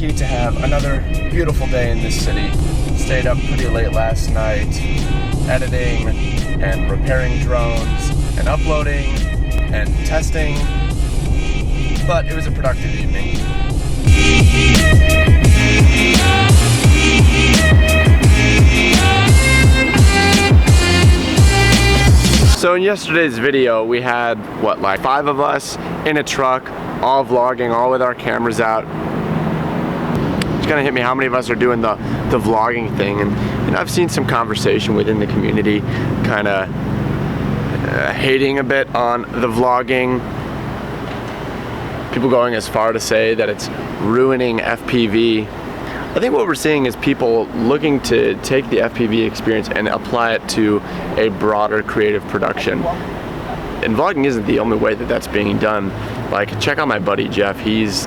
lucky to have another beautiful day in this city. Stayed up pretty late last night, editing and repairing drones and uploading and testing, but it was a productive evening. So in yesterday's video, we had, what, like 5 of us in a truck, all vlogging, all with our cameras out. It's gonna hit me how many of us are doing the vlogging thing, and I've seen some conversation within the community kind of hating a bit on the vlogging. People going as far to say that it's ruining FPV. I think what we're seeing is people looking to take the FPV experience and apply it to a broader creative production. And vlogging isn't the only way that that's being done. Like, check out my buddy Jeff. He's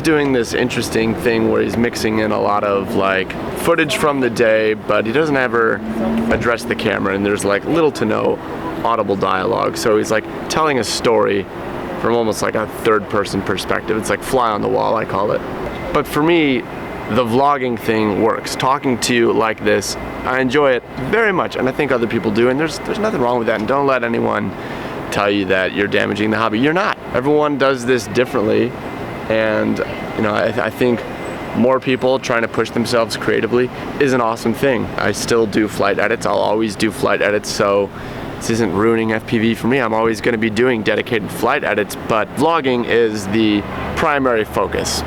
doing this interesting thing where he's mixing in a lot of like footage from the day, but he doesn't ever address the camera, and there's like little to no audible dialogue. So he's like telling a story from almost like a third-person perspective. It's like fly on the wall, I call it. But for me, the vlogging thing works. Talking to you like this, I enjoy it very much, and I think other people do, and there's nothing wrong with that. And don't let anyone tell you that you're damaging the hobby. You're not. Everyone does this differently, and you know, I think more people trying to push themselves creatively is an awesome thing. I still do flight edits. I'll always do flight edits, so this isn't ruining FPV for me. I'm always going to be doing dedicated flight edits, but vlogging is the primary focus.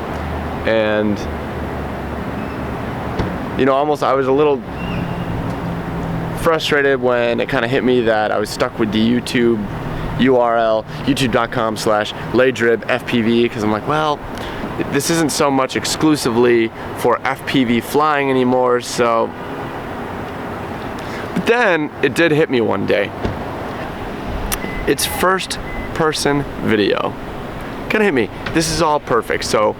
And you know, almost I was a little frustrated when it kind of hit me that I was stuck with the YouTube URL, youtube.com/LayDribFPV, because I'm like, well, this isn't so much exclusively for FPV flying anymore. So, but then it did hit me one day. It's first person video. Kind of hit me. This is all perfect. So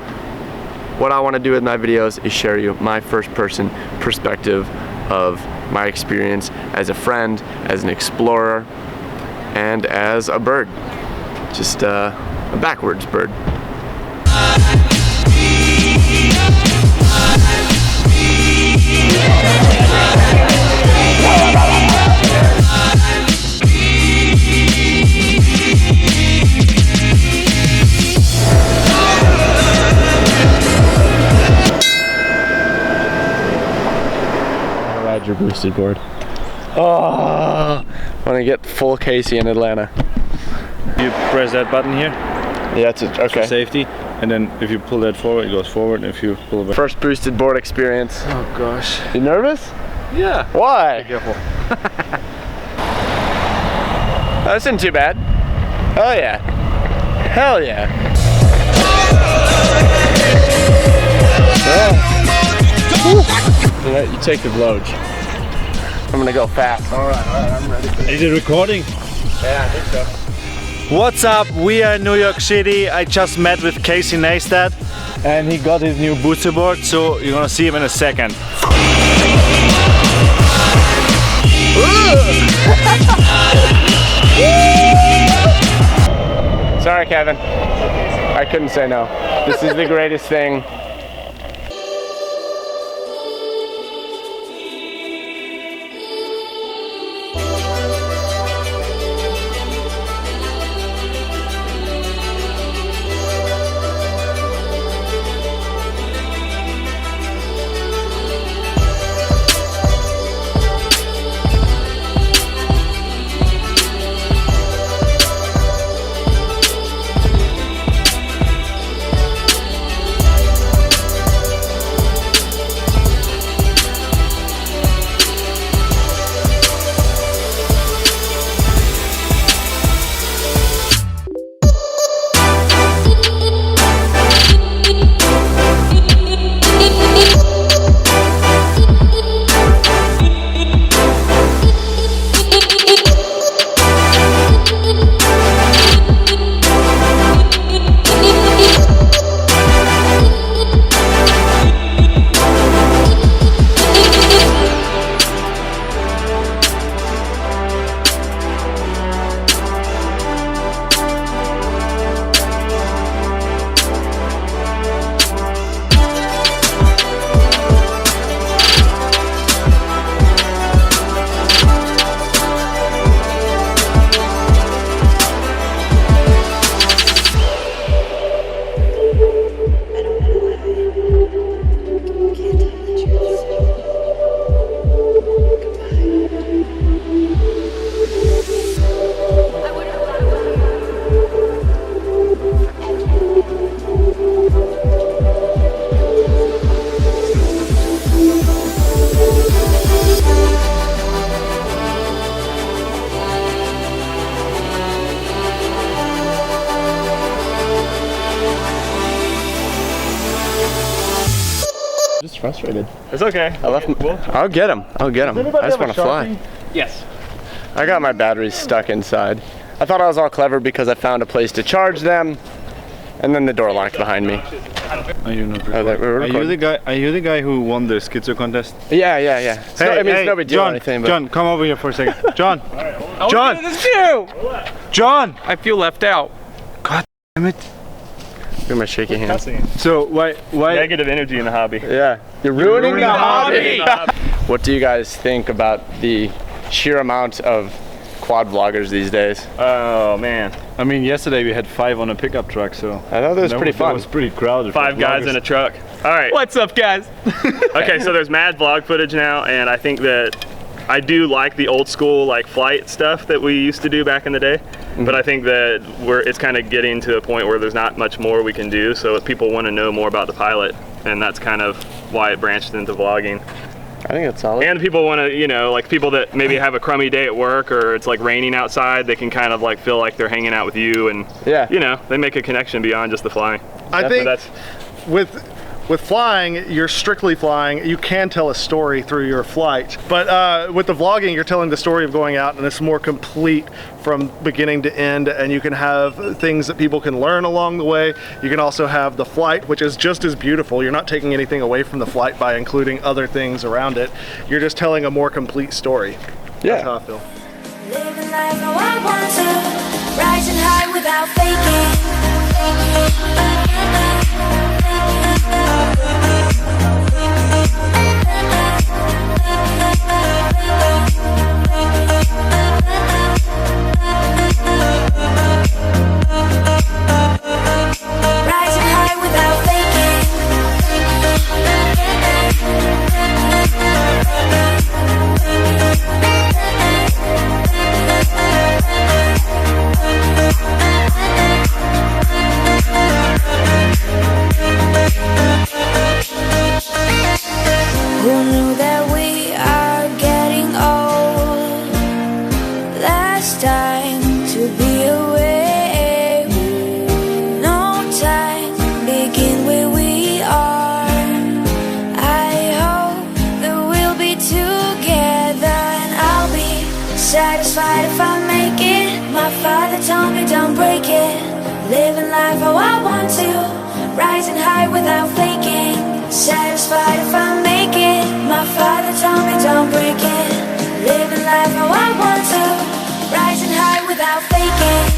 what I want to do with my videos is share you my first person perspective of my experience as a friend, as an explorer, and as a bird. Just a backwards bird. Your boosted board. Oh, when I get full Casey in Atlanta. You press that button here. Yeah, it's okay. For safety, and then if you pull that forward, it goes forward. And if you pull it back. First boosted board experience. Oh gosh. You nervous? Yeah. Why? Be careful. That isn't too bad. Oh yeah. Hell yeah. Oh. You take the vlog. I'm gonna go fast. All right, I'm ready for this. Is it recording? Yeah, I think so. What's up? We are in New York City. I just met with Casey Neistat and he got his new booster board, so you're gonna see him in a second. Sorry, Kevin. I couldn't say no. This is the greatest thing. frustrated. It's okay. I left. I'll get him. I'll get him. I just want to fly. Yes. I got my batteries stuck inside. I thought I was all clever because I found a place to charge them, and then the door locked behind me. Are you not Oh, we're Are you the guy? Are you the guy who won the Skitzo contest? Yeah. It's I mean, it's no big deal or anything. But John, come over here for a second. John. John. This too. John. I feel left out. God damn it. look at my shaky hand. So why? Negative energy in the hobby. Yeah, you're ruining the hobby. What do you guys think about the sheer amount of quad vloggers these days? Oh man. I mean, yesterday we had 5 on a pickup truck, so I thought that was pretty fun. It was pretty crowded. 5 guys in a truck. All right. What's up, guys? Okay, so there's mad vlog footage now, and I think that I do like the old school like flight stuff that we used to do back in the day. But I think that it's kind of getting to a point where there's not much more we can do. So if people want to know more about the pilot, and that's kind of why it branched into vlogging. I think that's solid. And people want to, you know, like people that maybe have a crummy day at work or it's like raining outside, they can kind of like feel like they're hanging out with you, and you know, they make a connection beyond just the flying. I think with flying, you're strictly flying. You can tell a story through your flight, but with the vlogging, you're telling the story of going out, and it's more complete from beginning to end, and you can have things that people can learn along the way. You can also have the flight, which is just as beautiful. You're not taking anything away from the flight by including other things around it. You're just telling a more complete story. That's how I feel. Living life how I want to, rising high without faking. Satisfied if I make it. My father told me don't break it. Living life how I want to, rising high without faking. Satisfied if I make it. My father told me don't break it. Living life how I want to, rising high without faking.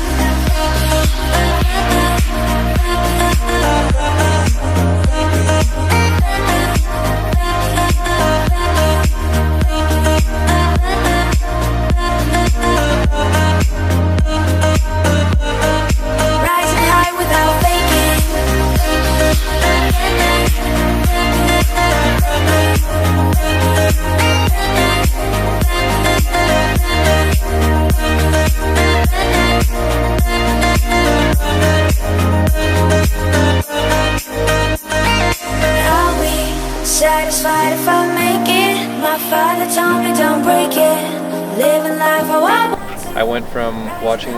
Satisfied if I make it. My father told me don't break it. Living life how I want to. I went from watching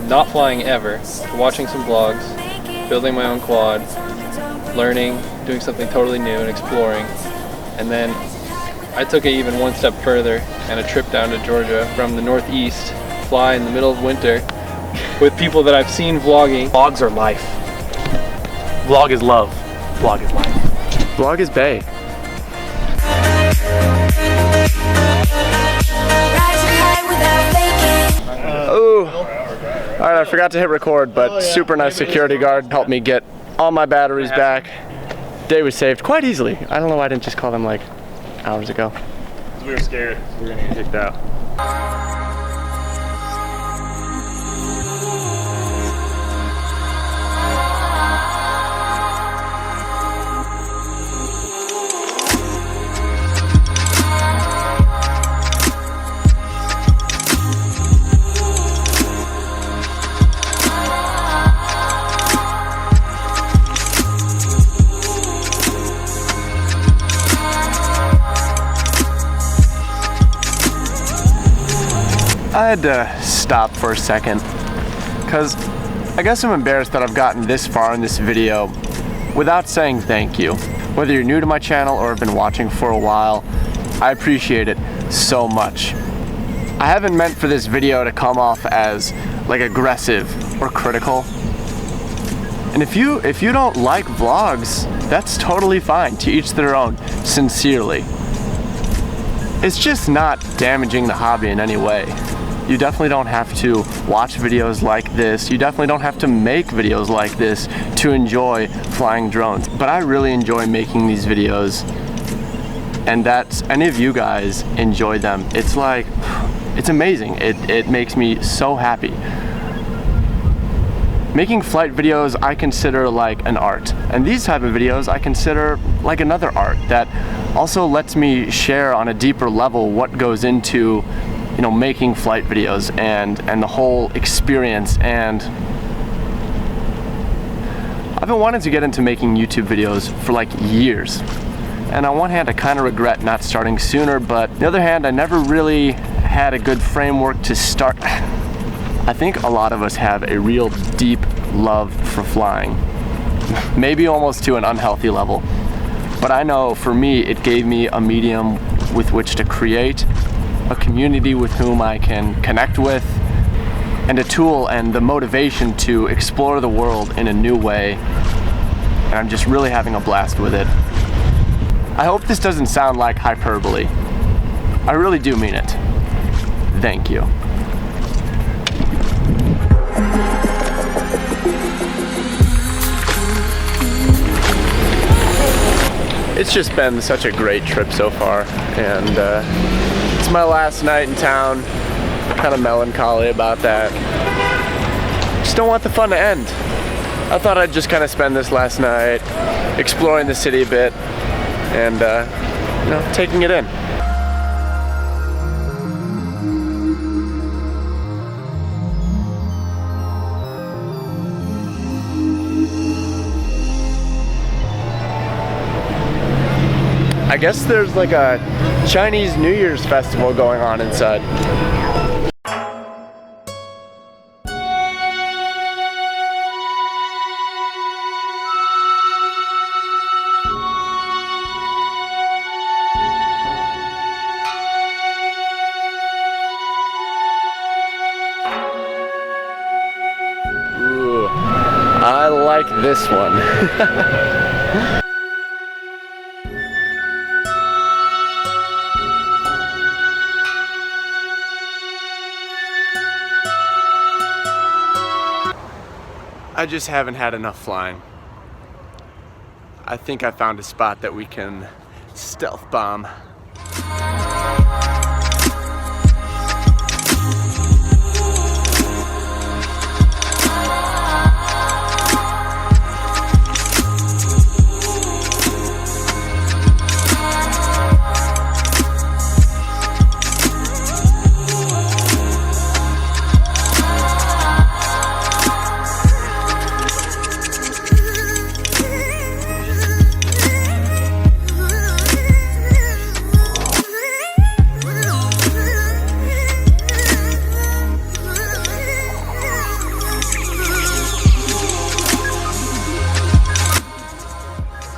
not flying ever, to watching some vlogs, building my own quad, learning, doing something totally new and exploring. And then I took it even one step further, and a trip down to Georgia from the Northeast, fly in the middle of winter with people that I've seen vlogging. Vlogs are life. Vlog is love. Vlog is life. Vlog is bae. Alright, I forgot to hit record, but super nice security guard helped me get all my batteries back. Day was saved quite easily. I don't know why I didn't just call them like hours ago. We were scared we were gonna get kicked out. I had to stop for a second, because I guess I'm embarrassed that I've gotten this far in this video without saying thank you. Whether you're new to my channel or have been watching for a while, I appreciate it so much. I haven't meant for this video to come off as like aggressive or critical. And if you don't like vlogs, that's totally fine, to each their own, sincerely. It's just not damaging the hobby in any way. You definitely don't have to watch videos like this. You definitely don't have to make videos like this to enjoy flying drones. But I really enjoy making these videos, and that's, any of you guys enjoy them. It's like, it's amazing. It makes me so happy. Making flight videos I consider like an art, and these type of videos I consider like another art that also lets me share on a deeper level what goes into, you know, making flight videos and the whole experience. And I've been wanting to get into making YouTube videos for like years, and on one hand I kind of regret not starting sooner, but on the other hand I never really had a good framework to start. I think a lot of us have a real deep love for flying, maybe almost to an unhealthy level. But I know for me, it gave me a medium with which to create, a community with whom I can connect with, and a tool and the motivation to explore the world in a new way. And I'm just really having a blast with it. I hope this doesn't sound like hyperbole. I really do mean it. Thank you. It's just been such a great trip so far, and it's my last night in town. Kind of melancholy about that. Just don't want the fun to end. I thought I'd just kind of spend this last night exploring the city a bit and you know, taking it in. I guess there's like a Chinese New Year's festival going on inside. Ooh, I like this one. I just haven't had enough flying. I think I found a spot that we can stealth bomb.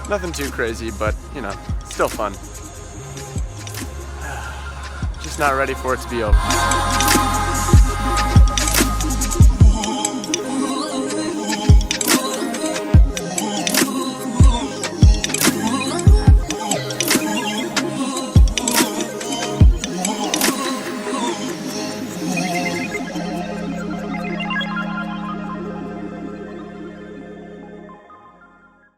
Nothing too crazy, but you know, still fun. Just not ready for it to be over.